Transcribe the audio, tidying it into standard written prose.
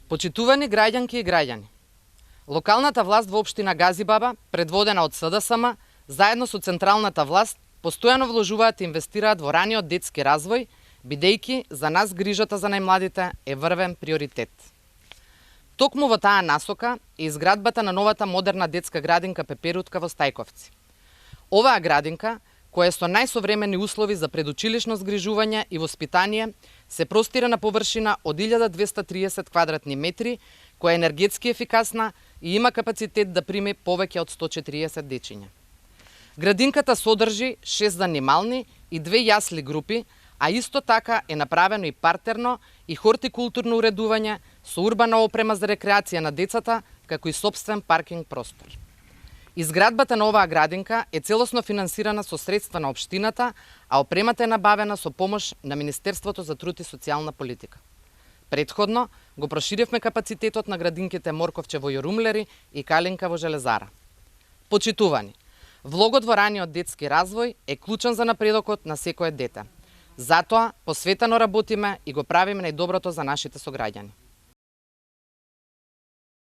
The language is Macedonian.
Почитувани граѓанки и граѓани, локалната власт во општина Газибаба, предводена од СДСМ, заедно со централната власт, постојано вложуваат и инвестираат во раниот детски развој, бидејќи за нас грижата за најмладите е врвен приоритет. Токму во таа насока е изградбата на новата модерна детска градинка Пеперутка во Стајковци. Оваа градинка, која е со најсовремени услови за предучилишно згрижување и воспитание, се простира на површина од 1230 квадратни метри, која е енергетски ефикасна и има капацитет да прими повеќе од 140 дечиња. Градинката содржи 6 занимални и 2 јасли групи, а исто така е направено и партерно и хортикултурно уредување со урбана опрема за рекреација на децата, како и сопствен паркинг простор. Изградбата на оваа градинка е целосно финансирана со средства на општината, а опремата е набавена со помош на Министерството за труд и социјална политика. Претходно го проширивме капацитетот на градинките Морковче во Јорумлери и Калинка во Железара. Почитувани, влогот во раниот детски развој е клучен за напредокот на секое дете. Затоа посветено работиме и го правиме најдоброто за нашите сограѓани.